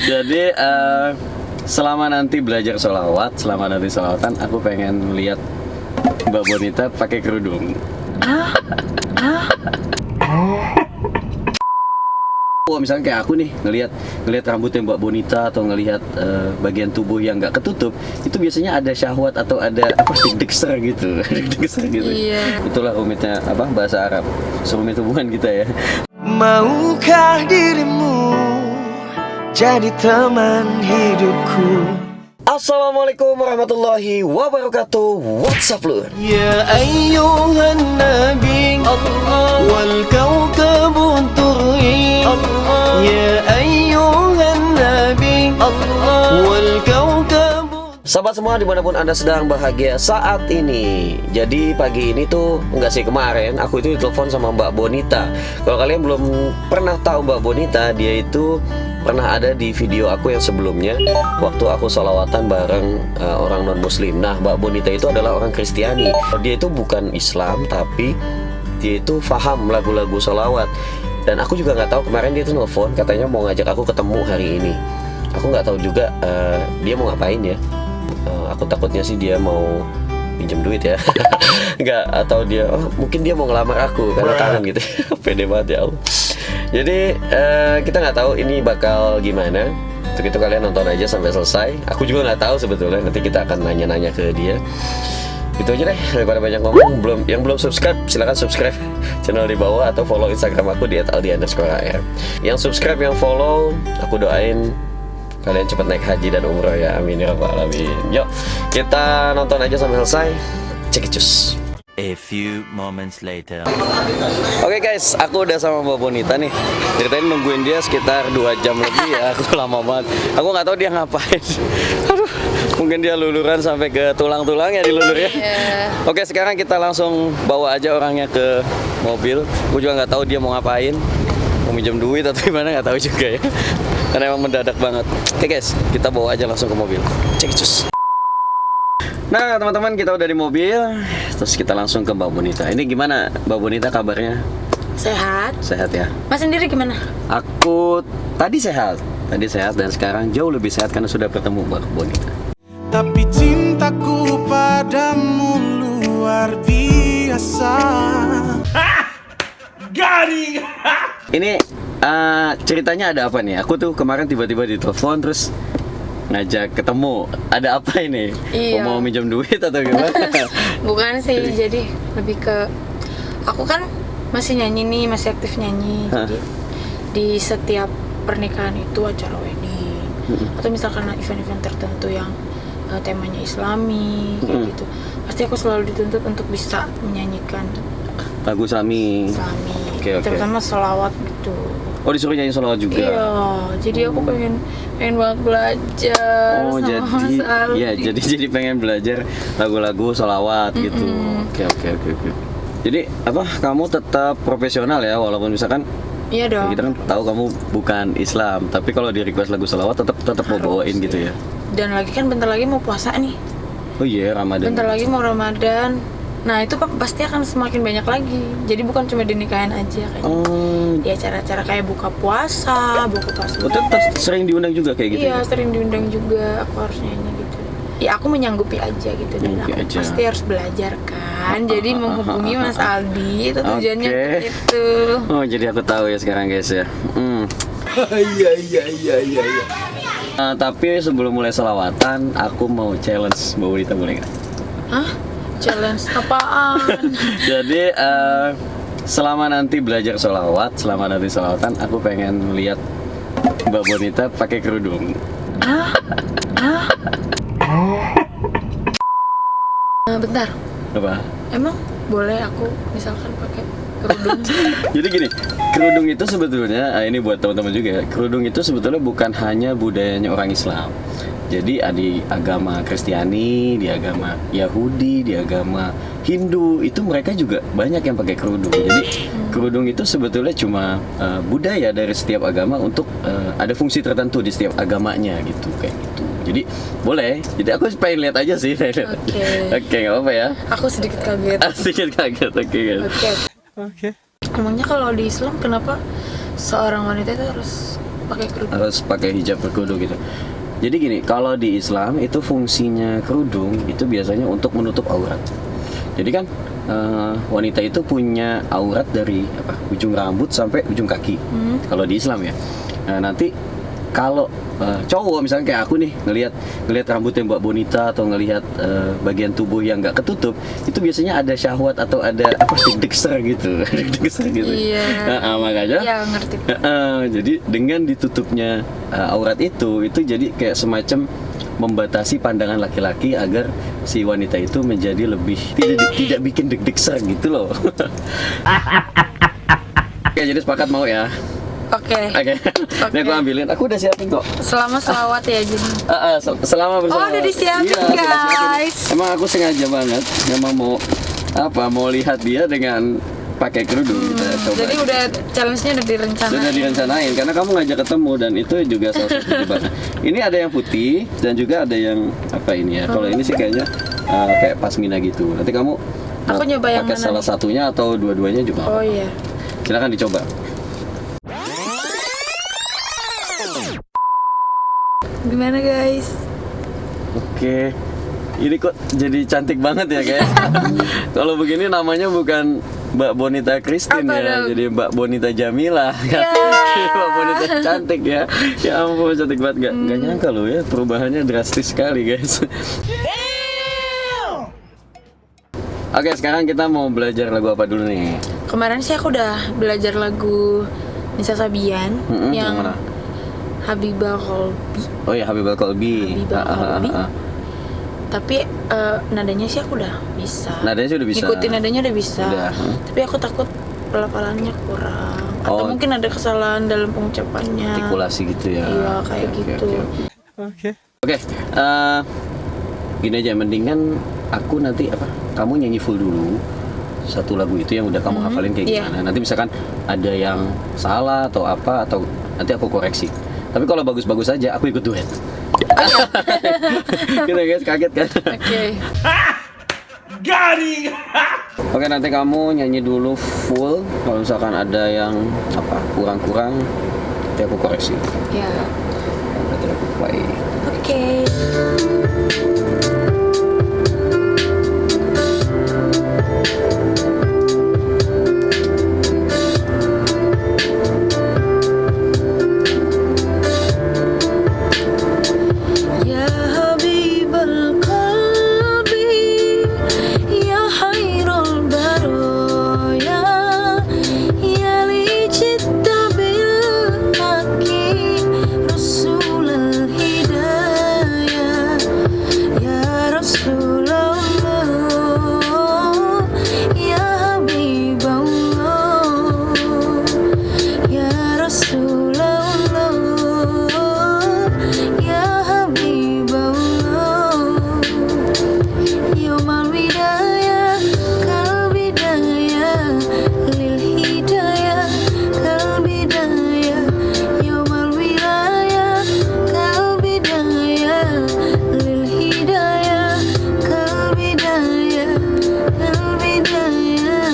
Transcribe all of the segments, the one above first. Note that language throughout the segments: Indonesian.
Jadi selama nanti belajar sholawat, selama nanti sholawatan, aku pengen lihat Mbak Bonita pakai kerudung. Oh, misalnya kayak aku nih ngelihat rambutnya Mbak Bonita atau ngelihat bagian tubuh yang nggak ketutup, itu biasanya ada syahwat atau ada apa deg-degser gitu, deg-degser gitu. Iya. Itulah rumitnya apa bahasa Arab, serumit hubungan kita ya. Maukah dirimu jadi teman hidupku? Assalamualaikum warahmatullahi wabarakatuh. What's up Lur? Ya ayyuhan nabi Allah wal kawkabun tur'i Allah. Ya ayyuhan nabi Allah wal kawkabun. Sahabat semua dimanapun Anda sedang bahagia saat ini. Jadi pagi ini tuh, enggak sih kemarin, aku itu ditelepon sama Mbak Bonita. Kalau kalian belum pernah tahu Mbak Bonita, dia itu pernah ada di video aku yang sebelumnya, waktu aku sholawatan bareng orang non muslim. Nah, Mbak Bonita itu adalah orang Kristiani. Dia itu bukan Islam, tapi dia itu paham lagu-lagu sholawat. Dan aku juga nggak tahu, kemarin dia tuh nelfon katanya mau ngajak aku ketemu hari ini. Aku nggak tahu juga dia mau ngapain ya. Aku takutnya sih dia mau pinjam duit ya. Enggak, atau dia mungkin dia mau ngelamar aku karena kangen gitu. Pede banget ya Allah. Jadi kita nggak tahu ini bakal gimana. Untuk itu kalian nonton aja sampai selesai. Aku juga nggak tahu sebetulnya, nanti kita akan nanya-nanya ke dia. Itu aja deh, daripada banyak ngomong. Yang belum subscribe silakan subscribe channel di bawah atau follow Instagram aku di @aldi_ar. Yang subscribe, yang follow, aku doain kalian cepat naik haji dan umroh ya, amin ya rabbal alamin. Yuk kita nonton aja sampai selesai. Cekicus. A few moments later. Oke guys, aku udah sama Mbak Bonita nih. Ceritain nungguin dia sekitar 2 jam lebih ya. Aku lama banget. Aku nggak tahu dia ngapain. Aduh, mungkin dia luluran sampai ke tulang-tulang ya, dilulur ya. Oke, sekarang kita langsung bawa aja orangnya ke mobil. Aku juga nggak tahu dia mau ngapain. Mau minjem duit atau gimana, nggak tahu juga ya. Karena emang mendadak banget. Oke guys, kita bawa aja langsung ke mobil. Cekicus. Nah teman-teman, kita udah di mobil. Terus kita langsung ke Mbak Bonita. Ini gimana Mbak Bonita kabarnya? Sehat. Sehat ya? Mas sendiri gimana? Aku tadi sehat dan sekarang jauh lebih sehat karena sudah bertemu Mbak Bonita. Tapi cintaku padamu luar biasa. Garing. Ini ceritanya ada apa nih? Aku tuh kemarin tiba-tiba ditelepon terus ngajak ketemu. Ada apa ini? Iya. Mau minjem duit atau gimana? Bukan sih, jadi lebih ke aku kan masih nyanyi nih, masih aktif nyanyi. Jadi di setiap pernikahan itu acara wedding atau misalkan event-event tertentu yang temanya Islami kayak gitu, pasti aku selalu dituntut untuk bisa menyanyikan Lagu Islami. Oke. terutama sholawat gitu. Oh, disuruh nyanyi sholawat juga? Iya, jadi aku pengen banget belajar. Oh, jadi pengen belajar lagu-lagu sholawat gitu. Oke. Jadi apa? Kamu tetap profesional ya, walaupun misalkan Iya dong. kita kan tahu kamu bukan Islam, tapi kalau di request lagu sholawat tetap mau bawain gitu ya. Dan lagi kan bentar lagi mau puasa nih. Oh iya, Ramadan. Bentar lagi mau Ramadan. Nah itu pasti akan semakin banyak lagi. Jadi bukan cuma di nikahan aja kayak di acara-acara kayak buka puasa. Oh, tetap sering diundang juga kayak gitu. Iya, Ya? sering diundang juga. Aku harus nyanyi gitu. Ya aku menyanggupi aja gitu, dan aku pasti harus belajar kan. Jadi menghubungi Mas Aldi itu tujuannya gitu. Oh, jadi aku tahu ya sekarang guys ya. Iya. Tapi sebelum mulai selawatan, aku mau challenge Mbak Bonita, boleh nggak? Hah? Challenge apaan? Jadi selama nanti belajar sholawat, selama nanti sholawatan, aku pengen lihat Mbak Bonita pakai kerudung. Bentar. Apa? Emang boleh aku misalkan pakai kerudung? Jadi gini, kerudung itu sebetulnya, ini buat teman-teman juga ya. Kerudung itu sebetulnya bukan hanya budayanya orang Islam. Jadi di agama Kristiani, di agama Yahudi, di agama Hindu itu mereka juga banyak yang pakai kerudung. Jadi kerudung itu sebetulnya cuma budaya dari setiap agama untuk ada fungsi tertentu di setiap agamanya gitu, kayak gitu. Jadi boleh. Jadi aku pengen lihat aja sih. Oke, nggak apa-apa ya. Aku sedikit kaget. Sedikit kaget, oke. Emangnya kalau di Islam kenapa seorang wanita itu harus pakai kerudung. harus pakai hijab berkerudung gitu. Jadi gini, kalau di Islam itu fungsinya kerudung itu biasanya untuk menutup aurat. Jadi kan wanita itu punya aurat dari ujung rambut sampai ujung kaki. Kalau di Islam ya. Nah, nanti kalau cowok misalnya kayak aku nih ngelihat rambutnya Mbak Bonita atau ngelihat bagian tubuh yang nggak ketutup, itu biasanya ada syahwat atau ada deg-degser gitu. Deg-degser gitu. Iya. Makanya Iya, ngerti. jadi dengan ditutupnya aurat itu jadi kayak semacam membatasi pandangan laki-laki agar si wanita itu menjadi lebih tidak bikin deg-degser gitu loh. Oke, jadi sepakat mau ya? Oke. Ini aku ambilin. Aku udah siapin kok. Selama selawat ya jadi. Selama bersama. Oh, udah disiapin, Iya, sudah siapin. guys. Emang aku sengaja banget. Memang mau lihat dia dengan pakai kerudung. Kita coba. Jadi udah challenge-nya udah direncanain. Sudah direncanain karena kamu ngajak ketemu dan itu juga salah satu jebakan. Ini ada yang putih dan juga ada yang apa ini ya. Kalau ini sih kayaknya kayak pasmina gitu. Nanti kamu Aku nyoba yang pakai mana salah nih? satunya atau dua-duanya juga. Oh iya. Silakan dicoba. Gimana guys? Oke. Ini kok jadi cantik banget ya guys. Kalau begini namanya bukan Mbak Bonita Christine Apa ya, dong? jadi Mbak Bonita Jamila. Ya. Mbak Bonita cantik ya. Ya ampun, cantik banget. Gak nyangka loh ya, perubahannya drastis sekali guys. Oke, sekarang kita mau belajar lagu apa dulu nih? Kemarin sih aku udah belajar lagu Nisa Sabian yang mana? Habibal Kolbi. Oh ya, Habibal Kolbi. Habibal Kolbi. Tapi nadanya sih aku udah bisa. Nadanya sih udah bisa. Ngikutin nadanya udah bisa. Udah. Tapi aku takut pelafalannya kurang. Atau Oh. mungkin ada kesalahan dalam pengucapannya. Artikulasi gitu ya. Iya, kayak Oke, gitu. Oke, gini aja, mendingan aku nanti kamu nyanyi full dulu satu lagu itu yang udah kamu hafalin kayak Iya. gimana. Nanti misalkan ada yang salah atau apa, atau nanti aku koreksi. Tapi kalau bagus-bagus aja aku ikut duet. Gitu guys, kaget kan? Oke. Garing. Oke, nanti kamu nyanyi dulu full. Kalau misalkan ada yang kurang-kurang, nanti aku koreksi. Ya. Nanti aku play. Oke. Ya Habibal Qalbi, ya Khairul Baraya, ya li jitta bil haqi Rasulul Hidayah, ya Rasulullah, ya Habiballah, ya Rasulullah, ya Habiballah, Yawmal Widayah kal bidayah lil hidayah kal bidayah, Yawmal Wilayah kal bidayah lil hidayah kal bidayah kal bidayah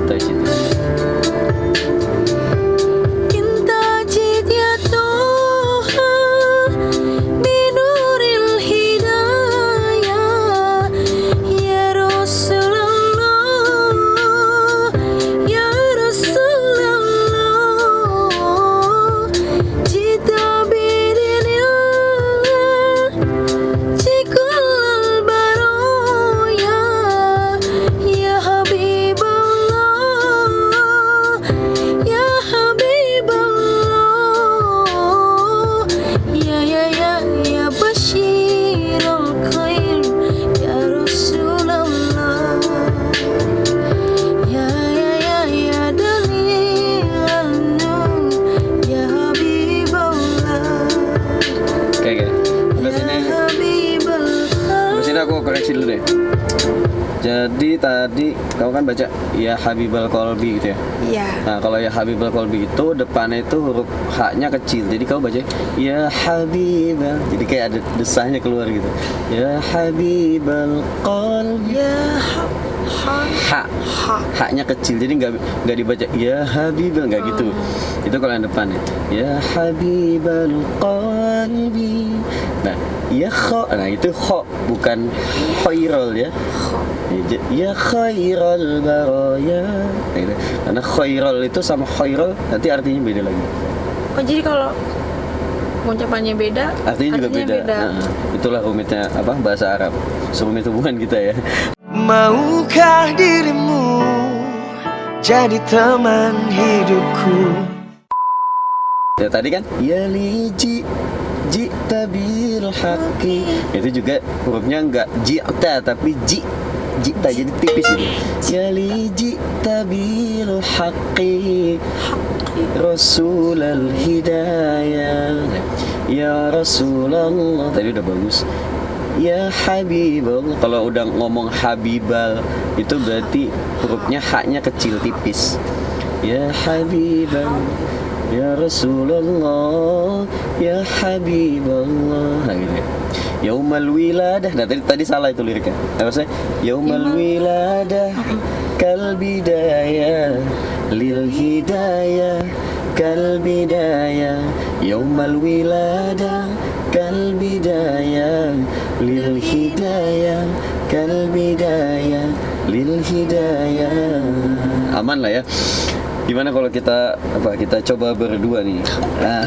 Touch it. Cinta ya Tuhan binuril hidayah, ya Rasulullah, ya Rasulullah, cinta bidinillah, cikul baroya, ya Habiballah, ya Habiballah, ya Bashirul Khair, ya Rasulullah, ya Dalilan Nur, ya Habiballah, Oke. Sampai ya sini. Habiballah. Sampai sini aku koreksi dulu deh. Jadi tadi kamu kan baca ya Habibal Kolbi gitu ya. Iya. Nah, kalau ya Habibal Kolbi itu depannya itu huruf H-nya kecil. Jadi kamu baca ya Habibal. Jadi kayak ada desahnya keluar gitu. Ya Habibal Kolbi. Ya Ha. haknya kecil, jadi nggak dibaca ya Habibal, nggak gitu. Itu kalau yang depan ya Habibal qalbi. Nah ya kho, nah itu kho bukan khairul ya. Ya khairul baraya. Nah, itu. Karena khairul itu sama khairul nanti artinya beda lagi. Oh jadi kalau ucapannya beda, Artinya juga beda. Nah, itulah rumitnya bahasa Arab. Serumit hubungan kita ya. Maukah dirimu jadi teman hidupku? Ya tadi kan ya liji ji'ta bil haqqi. Itu juga hurufnya enggak ji'ta tapi ji'ta, jadi tipis itu. Ya liji bil haqqi Rasulul hidayah. Ya Rasulullah, tadi udah bagus. Ya Habibal, kalau udah ngomong Habibal itu berarti hurufnya haknya kecil tipis. Ya Habibal, ya Rasulullah, ya Habiballah. Nah, gitu ya. Yaumal wiladah. Nah tadi salah itu liriknya. Apa sih? Yaumal wiladah kal bidayah lil hidayah kal bidayah. Yaumal wiladah kal bidayah lil hidayah kal bidayah lil hidayah. Aman lah ya. Gimana kalau kita coba berdua nih. Nah,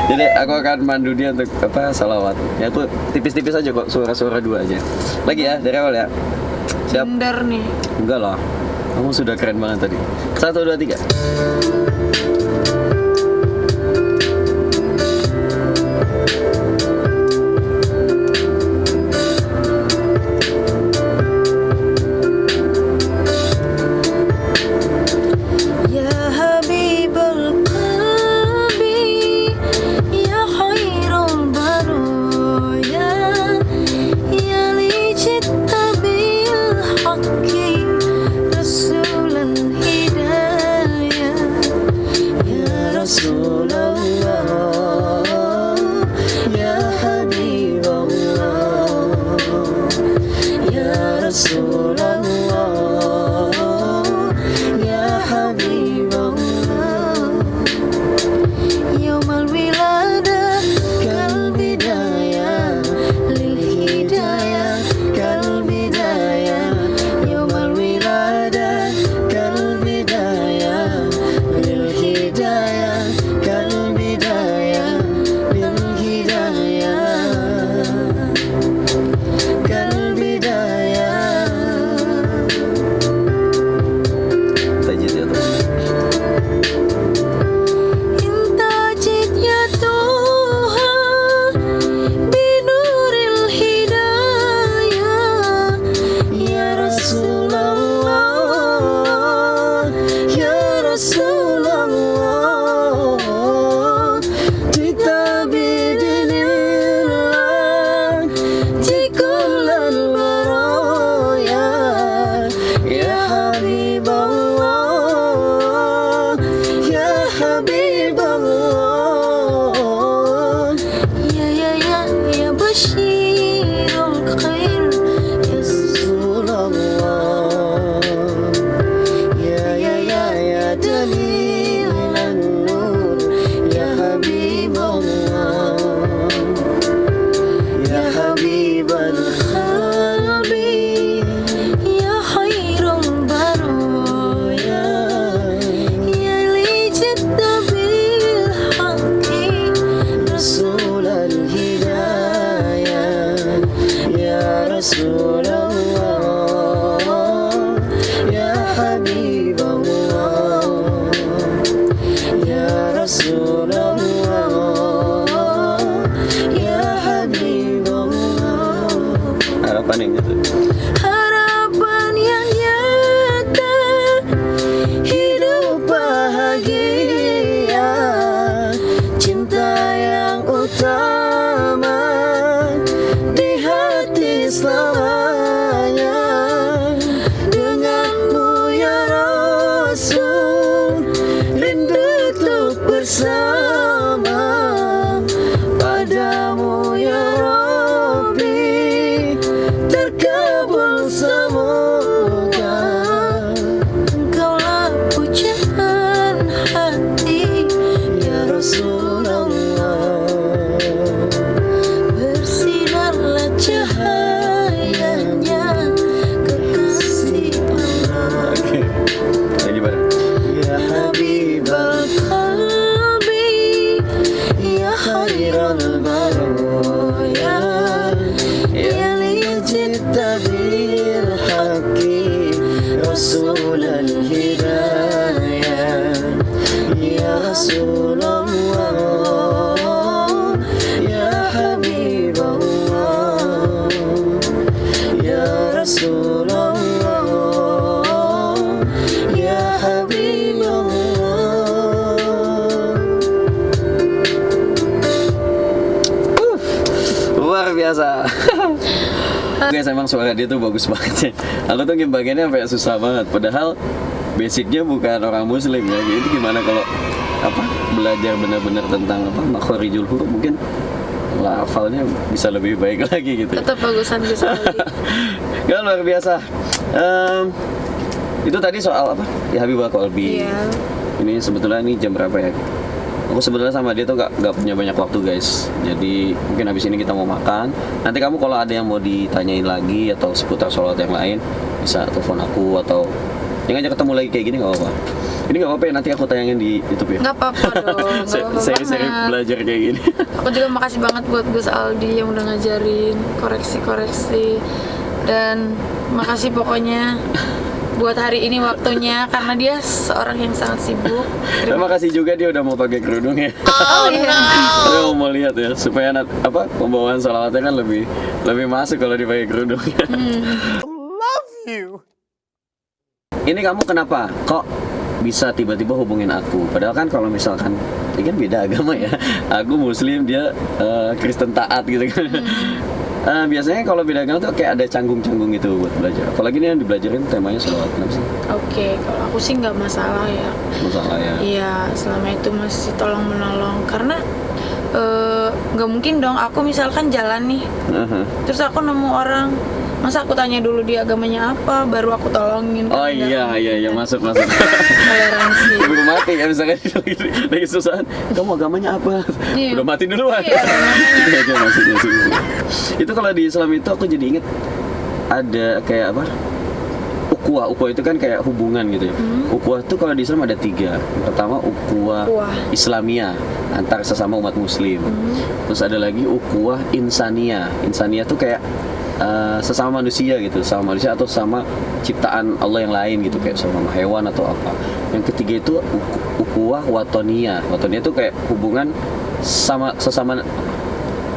jadi aku akan mandu dia untuk salawat. Ya tuh tipis-tipis aja kok, suara-suara dua aja. Lagi ya dari awal ya. Siap. Bener nih. Enggak lah. Kamu sudah keren banget tadi. 1, 2, 3. Harapan yang gitu. Harapan yang nyata, hidup bahagia, cinta yang utama di hati selamanya. Denganmu ya Rasul, rindu untuk bersama. Padamu ya Rabbi, terkabul semoga. hidayah ya Rasulullah ya Habiballah ya Rasulullah ya Habiballah. Luar biasa. Guys, emang suara dia tuh bagus banget ya. Aku tuh bagiannya sampai susah banget. Padahal basicnya bukan orang muslim ya. Jadi gimana kalau belajar benar-benar tentang makhorijul huruf, mungkin hafalnya bisa lebih baik lagi gitu. Tetap bagusan bisa lagi. Kan luar biasa. Itu tadi soal apa? Ya Habibah Kolbi. Iya. Ini sebetulnya ini jam berapa ya? Aku sebenarnya sama dia tuh gak punya banyak waktu guys. Jadi mungkin habis ini kita mau makan. Nanti kamu kalau ada yang mau ditanyain lagi atau seputar sholat yang lain, bisa telepon aku atau yang ngajak ketemu lagi kayak gini gak apa-apa. Ini gak apa-apa ya, nanti aku tayangin di YouTube ya. Nggak apa-apa dong. nggak apa-apa Seri-seri banget. belajar kayak gini. Aku juga makasih banget buat Gus Aldi yang udah ngajarin koreksi-koreksi. Dan makasih pokoknya buat hari ini waktunya, karena dia seorang yang sangat sibuk. Terima kasih juga dia udah mau pakai kerudung ya. Oh iya. Saya mau lihat ya supaya pembawaan salawatnya kan lebih masuk kalau dipakai kerudung. Ini kamu kenapa kok bisa tiba-tiba hubungin aku? Padahal kan kalau misalkan ini kan beda agama ya. Aku Muslim, dia Kristen taat gitu kan. Biasanya kalau beda agama tuh kayak ada canggung-canggung gitu buat belajar. Apalagi ini yang dibelajarin temanya salawat. Kenapa sih? Oke, kalau aku sih nggak masalah ya. Masalah ya. Iya, selama itu masih tolong menolong. Karena nggak mungkin dong aku misalkan jalan nih, terus aku nemu orang, masa aku tanya dulu dia agamanya apa, baru aku tolongin. Oh Kan iya masuk. toleransi. Udah mati ya misalkan lagi susahan. Kamu agamanya apa? Iya. Udah mati duluan. Iya, Iya, masuk. Itu kalau di Islam itu aku jadi inget ada kayak apa? Ukhuwah itu kan kayak hubungan gitu ya. Ukhuwah itu kalau di Islam ada 3. Yang pertama ukhuwah Islamiyah antar sesama umat Muslim. Terus ada lagi ukhuwah insaniyah. Insaniyah tuh kayak sesama manusia gitu, sama manusia atau sama ciptaan Allah yang lain gitu, kayak sama hewan atau apa. Yang ketiga itu ukhuwah watoniyah. Watoniyah itu kayak hubungan sesama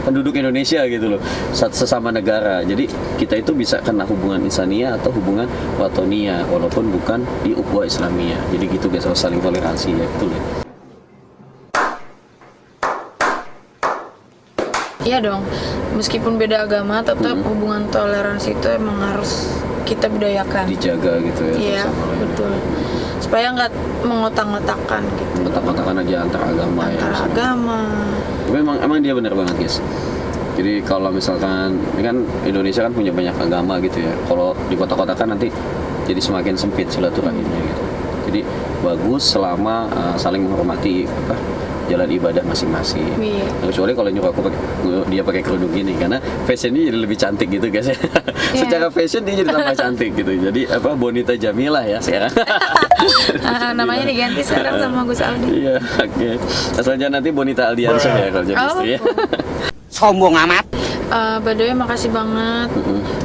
penduduk Indonesia gitu loh, sesama negara. Jadi kita itu bisa kena hubungan insaniyah atau hubungan watoniyah walaupun bukan di ukhuwah Islamiyah. Jadi gitu guys, saling toleransi ya, betul ya. Iya dong, meskipun beda agama, tetap hubungan toleransi itu emang harus kita budayakan. Dijaga gitu ya. Iya, sama lain. betul. Supaya nggak mengotak-ngotakan gitu. Otak-otakan aja antar agama ya. Antara agama. Tapi emang dia benar banget guys. Jadi kalau misalkan ini kan Indonesia kan punya banyak agama gitu ya. Kalau di kota-kota kan nanti jadi semakin sempit silaturahimnya gitu. Jadi bagus selama saling menghormati jalan ibadah masing-masing. Iya. Nah, kecuali kalau nyuruh dia pakai kerudung gini, karena fashionnya jadi lebih cantik gitu guys ya. Secara fashion dia jadi tambah cantik gitu. Jadi Bonita Jamilah ya sekarang. Namanya diganti sekarang sama Gus Aldi. Iya, oke. Asalnya nanti Bonita Aldiansyah ya kalau jadi istri ya. Sombong amat. By the way, makasih banget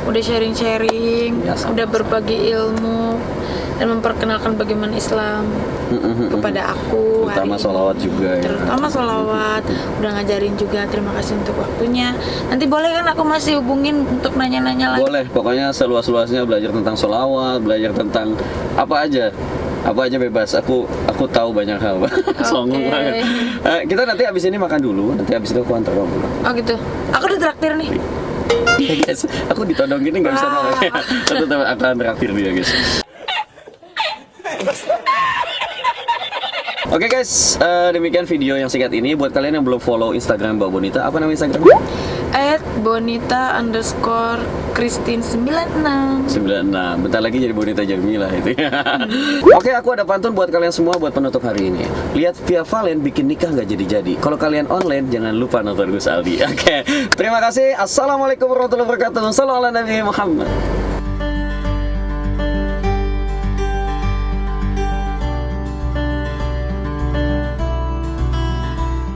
udah sharing-sharing, Ya, sama-sama. udah berbagi ilmu dan memperkenalkan bagaimana Islam kepada aku. Terutama hari ini. sholawat juga ya. Terutama sholawat, udah ngajarin juga. Terima kasih untuk waktunya. Nanti boleh kan aku masih hubungin untuk nanya-nanya lagi. Boleh, pokoknya seluas-luasnya belajar tentang sholawat, belajar tentang apa aja bebas. Aku tahu banyak hal. Sombong banget. Kita nanti abis ini makan dulu, nanti abis itu aku antar kamu pulang. Oh gitu. Aku udah traktir nih. Ya guys, aku ditodong gini nggak bisa nolak. Tetap akan traktir dia guys. Oke guys, demikian video yang singkat ini. Buat kalian yang belum follow Instagram Mbak Bonita, apa nama Instagramnya? @bonita_christine96. 96. Bentar lagi jadi Bonita Jamilah itu. Oke, aku ada pantun buat kalian semua buat penutup hari ini. Lihat Via Valen bikin nikah nggak jadi-jadi. Kalau kalian online jangan lupa nonton Gus Aldi. Oke, terima kasih. Assalamualaikum warahmatullahi wabarakatuh. Sallallahu alaihi Muhammad.